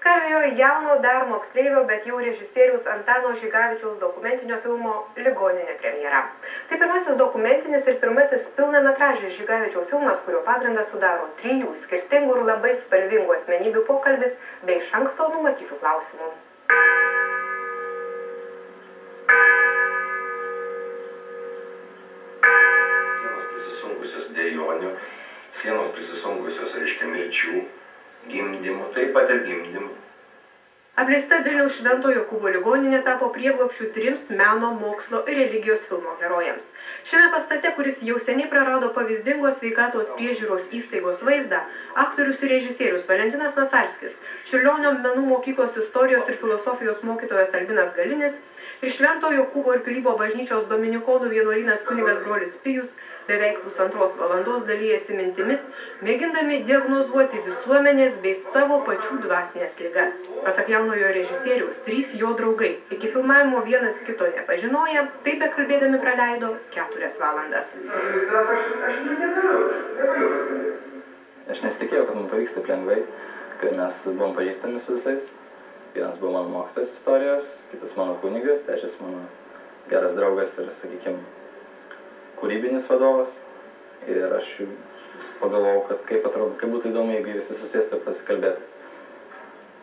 Skambėjo jauno dar moksleivio, bet jau režisieriaus Antano Žigavičiaus dokumentinio filmo Ligoninė premjera. Tai pirmasis dokumentinis ir pirmasis pilnametražis Žigavičiaus filmas, kurio pagrindą sudaro 3 skirtingų ir labai spalvingų asmenybių pokalbis bei iš anksto numatytų klausimų. Sienos prisisunkusios dejonių, sienos prisisunkusios, reiškia, mirčių, gimdymų, taip pat ir gimdymų. Apleista Vilniaus Švento Jokūbo ligoninė tapo prieglobsčiu 3 meno, mokslo ir religijos filmo herojams. Šiame pastate, kuris jau seniai prarado pavyzdingos sveikatos priežiūros įstaigos vaizdą, aktorius ir režisierius Valentinas Masalskis, Čiurlionio menų mokyklos istorijos ir filosofijos mokytojas Albinas Galinis ir Švento Jokūbo ir Pilypo bažnyčios dominikonų vienuolynas kunigas brolis Pijus beveik 1,5 valandos dalijasi mintimis, mėgindami diagnozuoti visuomenės bei savo pačių dvasinės ligas. Pasak jaunojo režisieriaus, 3 jo draugai iki filmavimo vienas kito nepažinoję, taip bekalbėdami praleido 4 valandas. Aš nesitikėjau, kad man pavyks taip lengvai, kad mes buvom pažįstami su visais. Vienas buvo mano mokytojas istorijos, kitas mano kunigas, trečias mano geras draugas ir, sakykime, kūrybinis vadovas. Ir aš pagalvojau, kad kaip būtų įdomu, jeigu visi susėstų ir pasikalbėtų.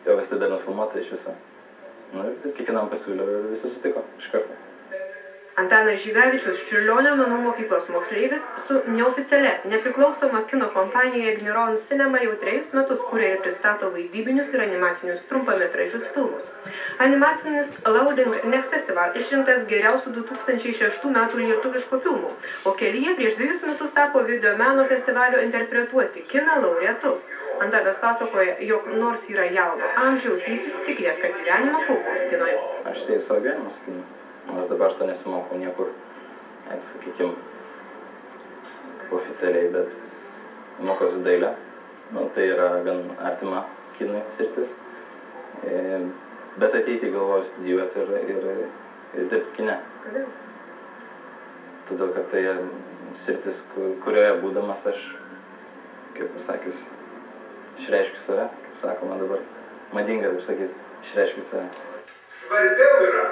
Jo vis tai dar nufilmuota iš viso. Ir kiekvienam pasiūliau ir visi sutiko iš karto. Antanas Žigavičius, Čiurlionio menų mokyklos moksleivis, su neoficialia, nepriklausoma kino kompanija Igniron Cinema jau 3 metus kuria ir pristato vaidybinius ir animacinius trumpametražius filmus. Animacinis Loading Next Festival išrinktas geriausių 2006 metų lietuviškų filmų, o kelyje prieš 2 metus tapo videomeno festivalio interpretuoti kiną laureatu. Antanas pasakoja, jog nors yra jauno amžiaus, jis įsitikinęs, kad gyvenimą paukos kinoje. Aš sėjau savo gyvenimą su kinu. Nors dabar aš to nesimokau niekur, sakykime, oficialiai, bet mokausi dailę. Tai yra gan artima kinui sritis. Bet ateitį galvoju studijuoti ir dirbti kine. Kodėl? Todėl, kad tai sritis, kurioje būdamas aš, kaip pasakius, išreiškiu save, kaip sakoma dabar, madinga, taip sakyti, išreiškiu save. Svarbiau yra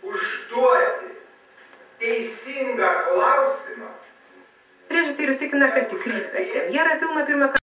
užduoti teisingą klausimą. Režisierius tikina, kad tik ryt per premjerą filmą pirmą kartą